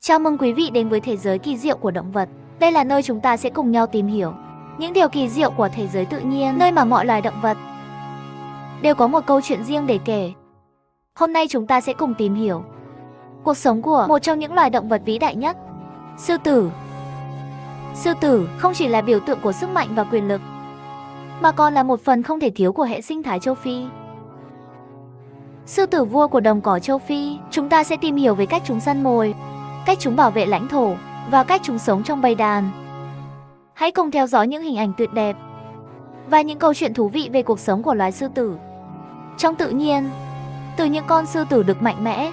Chào mừng quý vị đến với thế giới kỳ diệu của động vật. Đây là nơi chúng ta sẽ cùng nhau tìm hiểu những điều kỳ diệu của thế giới tự nhiên, nơi mà mọi loài động vật đều có một câu chuyện riêng để kể. Hôm nay chúng ta sẽ cùng tìm hiểu cuộc sống của một trong những loài động vật vĩ đại nhất, sư tử. Sư tử không chỉ là biểu tượng của sức mạnh và quyền lực, mà còn là một phần không thể thiếu của hệ sinh thái châu Phi. Sư tử vua của đồng cỏ châu Phi, chúng ta sẽ tìm hiểu về cách chúng săn mồi, cách chúng bảo vệ lãnh thổ và cách chúng sống trong bầy đàn. Hãy cùng theo dõi những hình ảnh tuyệt đẹp và những câu chuyện thú vị về cuộc sống của loài sư tử trong tự nhiên. Từ những con sư tử đực mạnh mẽ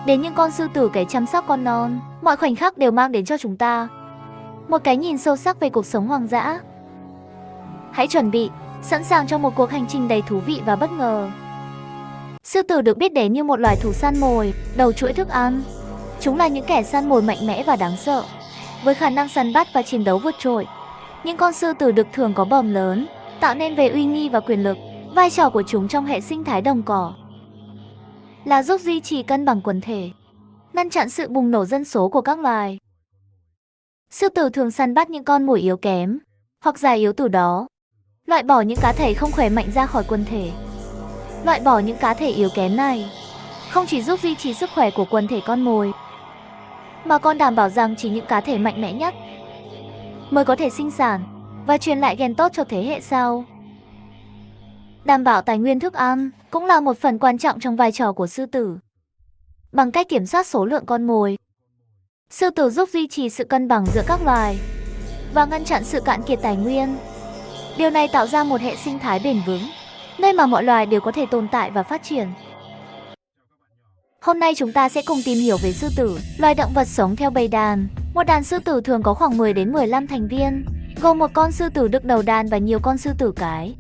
đến những con sư tử kẻ chăm sóc con non, mọi khoảnh khắc đều mang đến cho chúng ta một cái nhìn sâu sắc về cuộc sống hoang dã. Hãy chuẩn bị sẵn sàng cho một cuộc hành trình đầy thú vị và bất ngờ. Sư tử được biết đến như một loài thú săn mồi, đầu chuỗi thức ăn. Chúng là những kẻ săn mồi mạnh mẽ và đáng sợ, với khả năng săn bắt và chiến đấu vượt trội. Những con sư tử đực thường có bờm lớn, tạo nên vẻ uy nghi và quyền lực. Vai trò của chúng trong hệ sinh thái đồng cỏ là giúp duy trì cân bằng quần thể, ngăn chặn sự bùng nổ dân số của các loài. Sư tử thường săn bắt những con mồi yếu kém hoặc già yếu từ đó, loại bỏ những cá thể không khỏe mạnh ra khỏi quần thể. Loại bỏ những cá thể yếu kém này không chỉ giúp duy trì sức khỏe của quần thể con mồi, mà còn đảm bảo rằng chỉ những cá thể mạnh mẽ nhất mới có thể sinh sản và truyền lại gen tốt cho thế hệ sau. Đảm bảo tài nguyên thức ăn cũng là một phần quan trọng trong vai trò của sư tử. Bằng cách kiểm soát số lượng con mồi, sư tử giúp duy trì sự cân bằng giữa các loài và ngăn chặn sự cạn kiệt tài nguyên. Điều này tạo ra một hệ sinh thái bền vững, nơi mà mọi loài đều có thể tồn tại và phát triển. Hôm nay chúng ta sẽ cùng tìm hiểu về sư tử, loài động vật sống theo bầy đàn. Một đàn sư tử thường có khoảng 10 đến 15 thành viên, gồm một con sư tử đực đầu đàn và nhiều con sư tử cái.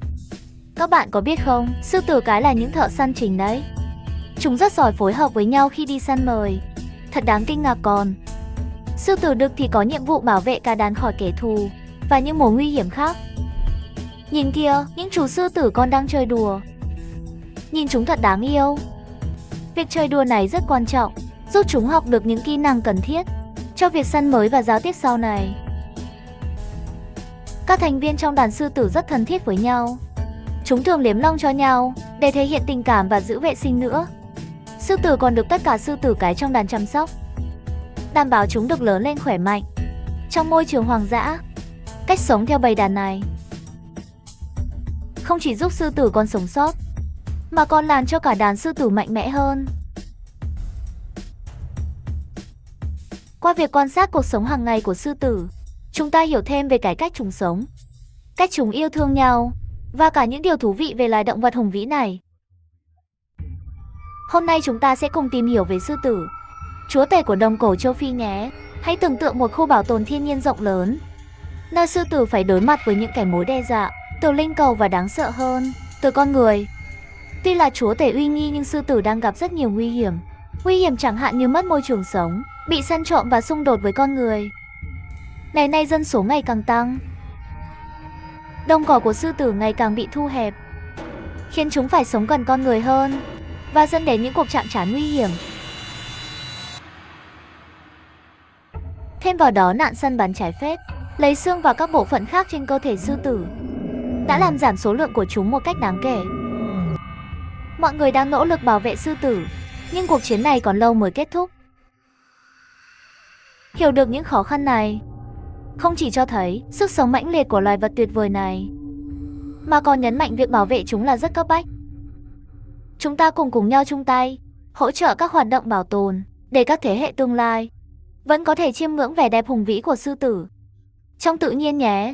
Các bạn có biết không, sư tử cái là những thợ săn chính đấy. Chúng rất giỏi phối hợp với nhau khi đi săn mồi. Thật đáng kinh ngạc còn, sư tử đực thì có nhiệm vụ bảo vệ cả đàn khỏi kẻ thù và những mối nguy hiểm khác. Nhìn kìa, những chú sư tử con đang chơi đùa. Nhìn chúng thật đáng yêu. Việc chơi đùa này rất quan trọng, giúp chúng học được những kỹ năng cần thiết cho việc săn mới và giao tiếp sau này. Các thành viên trong đàn sư tử rất thân thiết với nhau. Chúng thường liếm lông cho nhau để thể hiện tình cảm và giữ vệ sinh nữa. Sư tử còn được tất cả sư tử cái trong đàn chăm sóc, đảm bảo chúng được lớn lên khỏe mạnh trong môi trường hoang dã. Cách sống theo bầy đàn này không chỉ giúp sư tử con sống sót, mà còn làm cho cả đàn sư tử mạnh mẽ hơn. Qua việc quan sát cuộc sống hàng ngày của sư tử, chúng ta hiểu thêm về cái cách chúng sống, cách chúng yêu thương nhau và cả những điều thú vị về loài động vật hùng vĩ này. Hôm nay chúng ta sẽ cùng tìm hiểu về sư tử, chúa tể của đồng cổ châu Phi nhé. Hãy tưởng tượng một khu bảo tồn thiên nhiên rộng lớn, nơi sư tử phải đối mặt với những kẻ mối đe dọa từ linh cầu và đáng sợ hơn từ con người. Tuy là chúa tể uy nghi nhưng sư tử đang gặp rất nhiều nguy hiểm. Nguy hiểm chẳng hạn như mất môi trường sống, bị săn trộm và xung đột với con người. Ngày nay dân số ngày càng tăng, đồng cỏ của sư tử ngày càng bị thu hẹp, khiến chúng phải sống gần con người hơn và dẫn đến những cuộc chạm trán nguy hiểm. Thêm vào đó, nạn săn bắn trái phép, lấy xương và các bộ phận khác trên cơ thể sư tử đã làm giảm số lượng của chúng một cách đáng kể. Mọi người đang nỗ lực bảo vệ sư tử, nhưng cuộc chiến này còn lâu mới kết thúc. Hiểu được những khó khăn này không chỉ cho thấy sức sống mãnh liệt của loài vật tuyệt vời này, mà còn nhấn mạnh việc bảo vệ chúng là rất cấp bách. Chúng ta cùng nhau chung tay, hỗ trợ các hoạt động bảo tồn, để các thế hệ tương lai vẫn có thể chiêm ngưỡng vẻ đẹp hùng vĩ của sư tử trong tự nhiên nhé.